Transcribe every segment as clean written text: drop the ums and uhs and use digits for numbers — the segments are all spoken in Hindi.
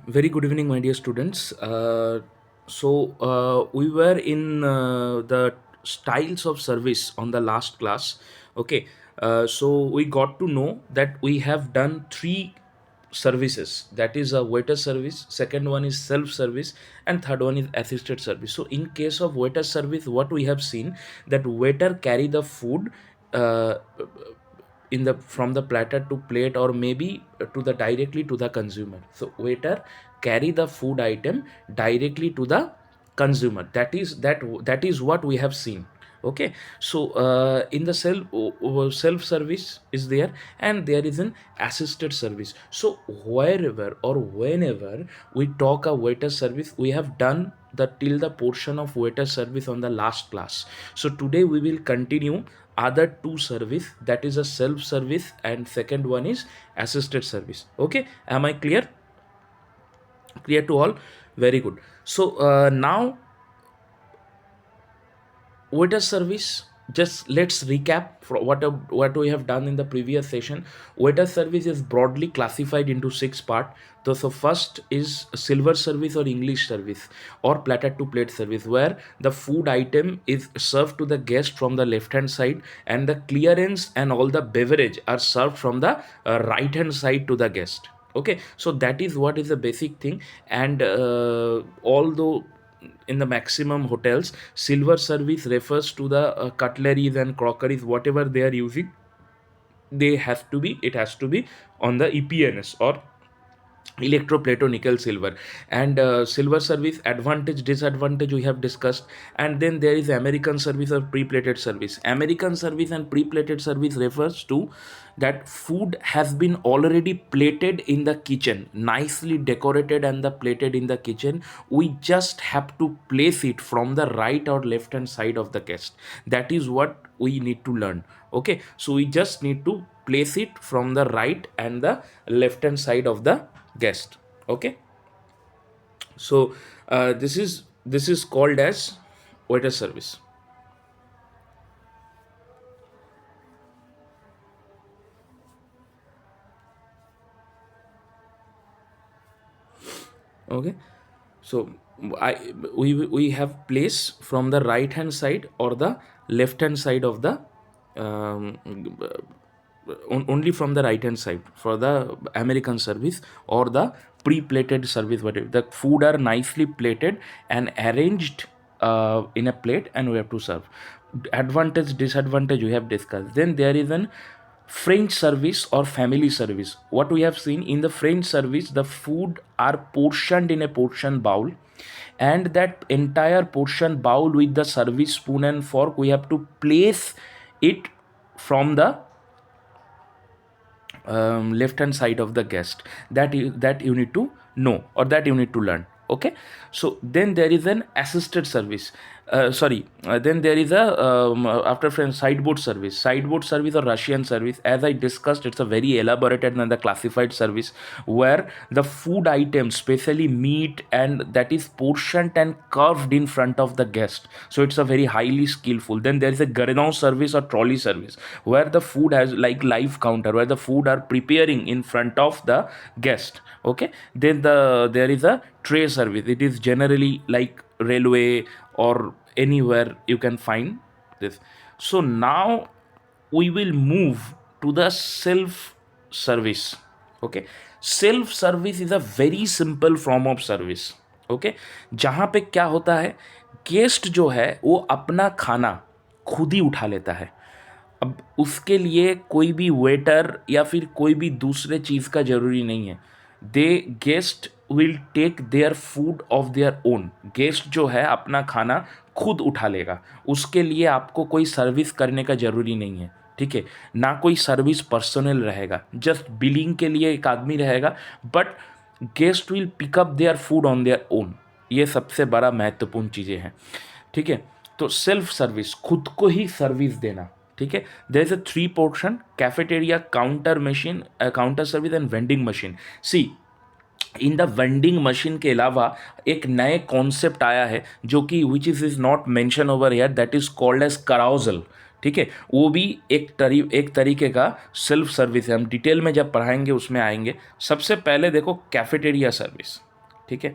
Very good evening, my dear students. We were in the styles of service on the last class. Okay, so we got to know that we have done three services. That is a waiter service. Second one is self service, and third one is assisted service. So in case of waiter service, what we have seen that waiter carry the food. Uh, in the from the platter to plate, or maybe to the directly to the consumer. So waiter carry the food item directly to the consumer. That is what we have seen. Okay, so in the self service is there, and there is an assisted service. So wherever or whenever we talk a waiter service, we have done the till the portion of waiter service on the last class. So today we will continue other two service, that is a self service and second one is assisted service. Okay, am I clear to all? Very good. So now waiter service, just let's recap for what we have done in the previous session. Waiter service is broadly classified into six part. So first is silver service or English service or platter to plate service, where the food item is served to the guest from the left hand side, and the clearance and all the beverage are served from the right hand side to the guest. Okay, so that is what is the basic thing. And although in the maximum hotels, silver service refers to the cutleries and crockeries whatever they are using. It has to be on the EPNS or electroplato nickel silver. And silver service advantage disadvantage we have discussed. And then there is American service or pre-plated service. American service and pre-plated service refers to that food has been already plated in the kitchen, nicely decorated and the plated in the kitchen. We just have to place it from the right or left hand side of the guest. That is what we need to learn. Okay, so we just need to place it from the right and the left hand side of the guest. Okay, so this is called as waiter service. Okay, so I we have place from the right hand side or the left hand side of the um, only from the right hand side for the American service or the pre-plated service. Whatever, the food are nicely plated and arranged in a plate, and we have to serve. Advantage disadvantage we have discussed. Then there is an French service or family service. What we have seen in the French service, the food are portioned in a portion bowl, and that entire portion bowl with the service spoon and fork, we have to place it from the left hand side of the guest. That you need to know, or that you need to learn. Okay, so then there is an assisted service. Then there is a after friend sideboard service or Russian service. As I discussed, it's a very elaborated and the classified service, where the food items, especially meat, and that is portioned and curved in front of the guest. So it's a very highly skillful. Then there is a Gardon service or trolley service, where the food has like live counter, where the food are preparing in front of the guest. Okay, then there is a tray service. It is generally like railway or anywhere you can find this. So now we will move to the self service. Okay, self service is a very simple form of service. Okay, जहाँ पे क्या होता है, गेस्ट जो है वो अपना खाना खुद ही उठा लेता है. अब उसके लिए कोई भी वेटर या फिर कोई भी दूसरे चीज़ का ज़रूरी नहीं है. They guest will take their food of their own. Guest जो है अपना खाना खुद उठा लेगा. उसके लिए आपको कोई सर्विस करने का ज़रूरी नहीं है. ठीक है, ना कोई सर्विस पर्सनल रहेगा, जस्ट बिलिंग के लिए एक आदमी रहेगा. But guest will pick up their food on their own. ये सबसे बड़ा महत्वपूर्ण चीज़ें हैं. ठीक है, तो सेल्फ सर्विस, खुद को ही सर्विस देना. ठीक है, there is a three portion: cafeteria, counter machine, counter service and vending machine. See, in the vending machine के अलावा एक नए कॉन्सेप्ट आया है जो कि which is not mention over here, that is called as carousel. ठीक है, वो भी एक तरीके का सेल्फ सर्विस है। हम डिटेल में जब पढ़ाएंगे उसमें आएंगे। सबसे पहले देखो कैफेटेरिया सर्विस। ठीक है,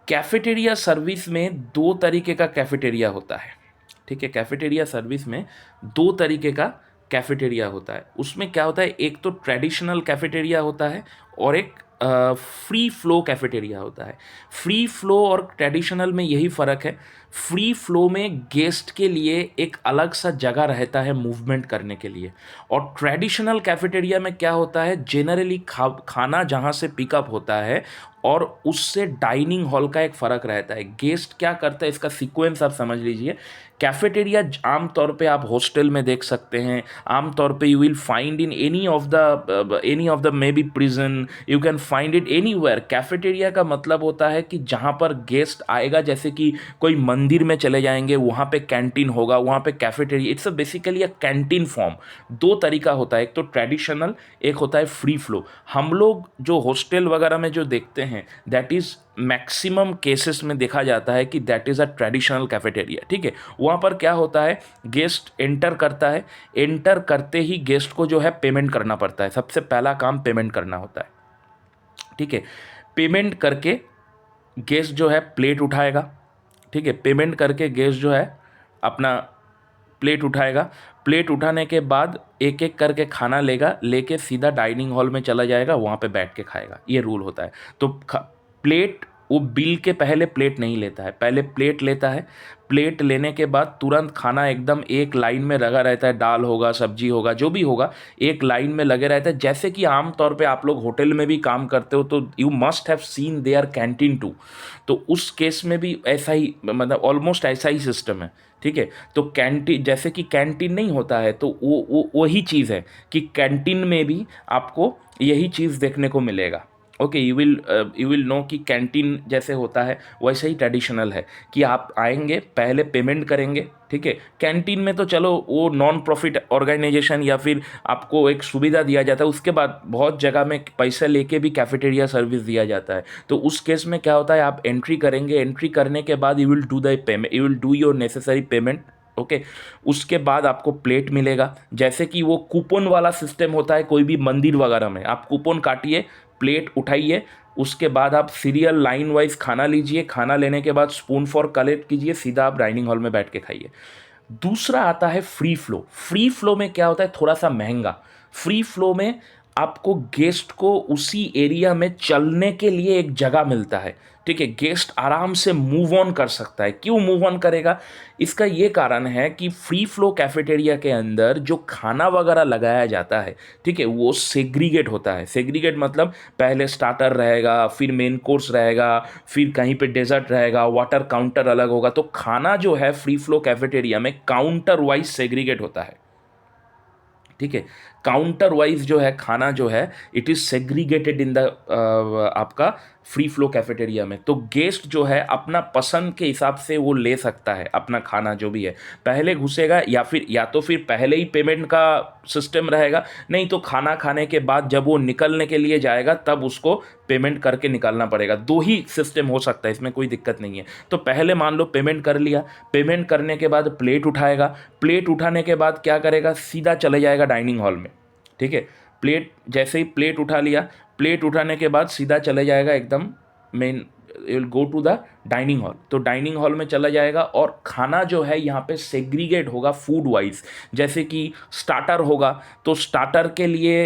कैफेटेरिया सर्विस में दो तरीके का कैफेटेरिया होता है। ठीक है, कैफेटेरिया सर्विस में दो तरीके का कैफेटेरिया होता है। उसमें क्या होता है, एक तो ट्रेडिशनल कैफेटेरिया होता है और एक फ्री फ्लो कैफेटेरिया होता है। फ्री फ्लो और ट्रेडिशनल में यही फ़र्क है। फ्री फ्लो में गेस्ट के लिए एक अलग सा जगह रहता है मूवमेंट करने के लिए, और ट्रेडिशनल कैफेटेरिया में क्या होता है, जेनरली खाना जहाँ से पिकअप होता है और उससे डाइनिंग हॉल का एक फ़र्क रहता है। गेस्ट क्या करता है, इसका सीक्वेंस आप समझ लीजिए। कैफेटेरिया आम तौर पे आप हॉस्टल में देख सकते हैं, आम तौर पे you will find in any of the may be prison, you can find it anywhere. Cafeteria का मतलब होता है कि जहाँ पर गेस्ट आएगा, जैसे कि कोई मंदिर में चले जाएंगे वहाँ पे कैंटीन होगा, वहाँ पे cafeteria. It's basically a canteen form. दो तरीका होता है, एक तो ट्रेडिशनल, एक होता है फ्री फ्लो। हम लोग जो हॉस्टल वगैरह में जो देखते हैं, दैट इज़ मैक्सिमम केसेस में देखा जाता है कि that is a traditional cafeteria. ठीक है, वहाँ पर क्या होता है, गेस्ट एंटर करता है, एंटर करते ही गेस्ट को जो है पेमेंट करना पड़ता है। सबसे पहला काम पेमेंट करना होता है। ठीक है, पेमेंट करके गेस्ट जो है प्लेट उठाएगा। ठीक है, पेमेंट करके गेस्ट जो है अपना प्लेट उठाएगा। प्लेट उठाने के बाद एक एक करके खाना लेगा, लेके सीधा डाइनिंग हॉल में चला जाएगा, वहाँ पे बैठ के खाएगा। ये रूल होता है। तो प्लेट, वो बिल के पहले प्लेट नहीं लेता है, पहले प्लेट लेता है। प्लेट लेने के बाद तुरंत खाना एकदम एक लाइन में लगा रहता है, दाल होगा, सब्जी होगा, जो भी होगा एक लाइन में लगे रहता है। जैसे कि आम तौर पे आप लोग होटल में भी काम करते हो तो you must have seen their canteen too. तो उस केस में भी ऐसा ही, मतलब ऑलमोस्ट ऐसा ही सिस्टम है। ठीक है, तो कैंटीन, जैसे कि कैंटीन नहीं होता है, तो वो वही चीज़ है कि कैंटीन में भी आपको यही चीज़ देखने को मिलेगा। ओके, यू विल नो कि कैंटीन जैसे होता है वैसे ही ट्रेडिशनल है कि आप आएंगे, पहले पेमेंट करेंगे। ठीक है, कैंटीन में तो चलो वो नॉन प्रॉफिट ऑर्गेनाइजेशन या फिर आपको एक सुविधा दिया जाता है, उसके बाद बहुत जगह में पैसे लेके भी कैफेटेरिया सर्विस दिया जाता है। तो उस केस में क्या होता है, आप एंट्री करेंगे, एंट्री करने के बाद you will do the payment, you will do your necessary payment. Okay, उसके बाद आपको प्लेट मिलेगा। जैसे कि वो कूपन वाला सिस्टम होता है, कोई भी मंदिर वगैरह में आप कूपन काटिए, प्लेट उठाइए, उसके बाद आप सीरियल लाइन वाइज खाना लीजिए, खाना लेने के बाद स्पून फॉर्क कलेक्ट कीजिए, सीधा आप डाइनिंग हॉल में बैठ के खाइए। दूसरा आता है फ्री फ्लो। फ्री फ्लो में क्या होता है, थोड़ा सा महंगा। फ्री फ्लो में आपको गेस्ट को उसी एरिया में चलने के लिए एक जगह मिलता है। ठीक है, गेस्ट आराम से मूव ऑन कर सकता है। क्यों मूव ऑन करेगा, इसका ये कारण है कि फ्री फ्लो कैफेटेरिया के अंदर जो खाना वगैरह लगाया जाता है, ठीक है, वो सेग्रीगेट होता है। सेग्रीगेट मतलब पहले स्टार्टर रहेगा, फिर मेन कोर्स रहेगा, फिर कहीं पे डेजर्ट रहेगा, वाटर काउंटर अलग होगा। तो खाना जो है फ्री फ्लो कैफेटेरिया में काउंटर वाइज सेग्रीगेट होता है। ठीक है, काउंटर वाइज जो है खाना जो है, it is segregated in the आपका फ्री फ्लो कैफेटेरिया में। तो गेस्ट जो है अपना पसंद के हिसाब से वो ले सकता है अपना खाना जो भी है। पहले घुसेगा या तो फिर पहले ही पेमेंट का सिस्टम रहेगा, नहीं तो खाना खाने के बाद जब वो निकलने के लिए जाएगा तब उसको पेमेंट करके निकालना पड़ेगा। दो ही सिस्टम हो सकता है, इसमें कोई दिक्कत नहीं है। तो पहले मान लो पेमेंट कर लिया, पेमेंट करने के बाद प्लेट उठाएगा, प्लेट उठाने के बाद क्या करेगा, सीधा चले जाएगा डाइनिंग हॉल में। ठीक है, प्लेट जैसे ही प्लेट उठा लिया, प्लेट उठाने के बाद सीधा चले जाएगा एकदम main, will go to the dining hall. तो डाइनिंग हॉल में चला जाएगा और खाना जो है यहाँ पे सेग्रीगेट होगा फूड वाइज। जैसे कि स्टार्टर होगा तो स्टार्टर के लिए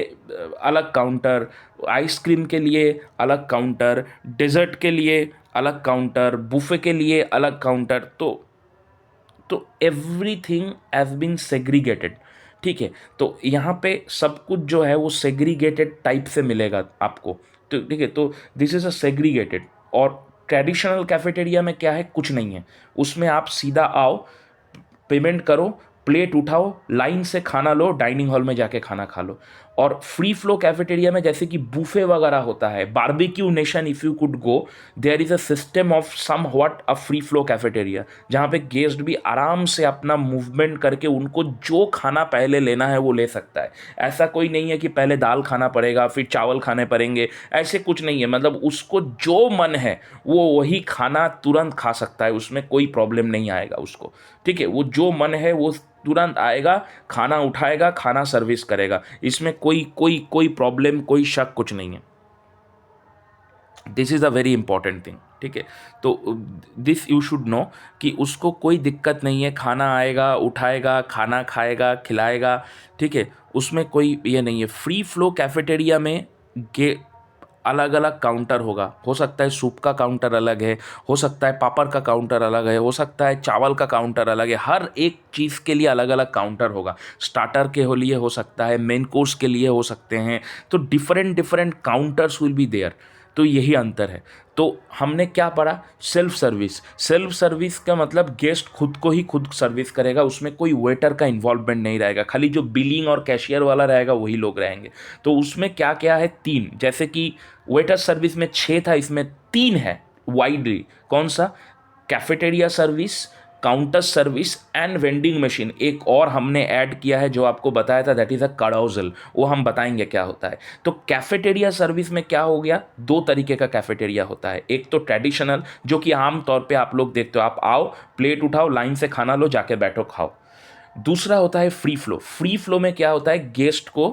अलग काउंटर, आइसक्रीम के लिए अलग काउंटर, डेजर्ट के लिए अलग काउंटर, बुफे के लिए अलग काउंटर। तो एवरीथिंग हैज़ बीन सेग्रीगेटेड। ठीक है, तो यहाँ पे सब कुछ जो है वो सेग्रीगेटेड टाइप से मिलेगा आपको। तो ठीक है, तो दिस इज़ अ सेग्रीगेटेड। और ट्रेडिशनल कैफेटेरिया में क्या है, कुछ नहीं है। उसमें आप सीधा आओ, पेमेंट करो, प्लेट उठाओ, लाइन से खाना लो, डाइनिंग हॉल में जाके खाना खा लो। और फ्री फ्लो कैफेटेरिया में जैसे कि बूफे वगैरह होता है, Barbeque Nation if you could go, there is a system of somewhat a free flow cafeteria, जहाँ पे गेस्ट भी आराम से अपना मूवमेंट करके उनको जो खाना पहले लेना है वो ले सकता है। ऐसा कोई नहीं है कि पहले दाल खाना पड़ेगा फिर चावल खाने पड़ेंगे, ऐसे कुछ नहीं है। मतलब उसको जो मन है वो वही खाना तुरंत खा सकता है, उसमें कोई प्रॉब्लम नहीं आएगा उसको। ठीक है, वो जो मन है वो तुरंत आएगा, खाना उठाएगा, खाना सर्विस करेगा, इसमें कोई कोई कोई प्रॉब्लम, कोई शक कुछ नहीं है। This is a very important thing, ठीक है। तो दिस यू शुड नो कि उसको कोई दिक्कत नहीं है, खाना आएगा, उठाएगा, खाना खाएगा, खिलाएगा, ठीक है, उसमें कोई ये नहीं है। फ्री फ्लो कैफेटेरिया में गे अलग अलग काउंटर होगा, हो सकता है सूप का काउंटर अलग है, हो सकता है पापड़ का काउंटर अलग है, हो सकता है चावल का काउंटर अलग है, हर एक चीज़ के लिए अलग अलग काउंटर होगा। स्टार्टर के लिए हो सकता है, मेन कोर्स के लिए हो सकते हैं, तो different different counters will be there. तो यही अंतर है। तो हमने क्या पढ़ा? Self service. सेल्फ सर्विस का मतलब गेस्ट खुद को ही खुद सर्विस करेगा, उसमें कोई वेटर का इन्वॉल्वमेंट नहीं रहेगा, खाली जो बिलिंग और कैशियर वाला रहेगा वही लोग रहेंगे। तो उसमें क्या क्या है? तीन, जैसे कि वेटर सर्विस में 6 था, इसमें 3 है वाइडली। कौन सा? Cafeteria service, counter service and vending machine. एक और हमने ऐड किया है जो आपको बताया था, दैट इज़ अ कड़ाउजल, वो हम बताएंगे क्या होता है। तो कैफेटेरिया सर्विस में क्या हो गया? 2 तरीके का कैफेटेरिया होता है। एक तो ट्रेडिशनल, जो कि आम तौर पे आप लोग देखते हो, आप आओ, प्लेट उठाओ, लाइन से खाना लो, जाके बैठो, खाओ। दूसरा होता है फ्री फ्लो। फ्री फ्लो में क्या होता है? गेस्ट को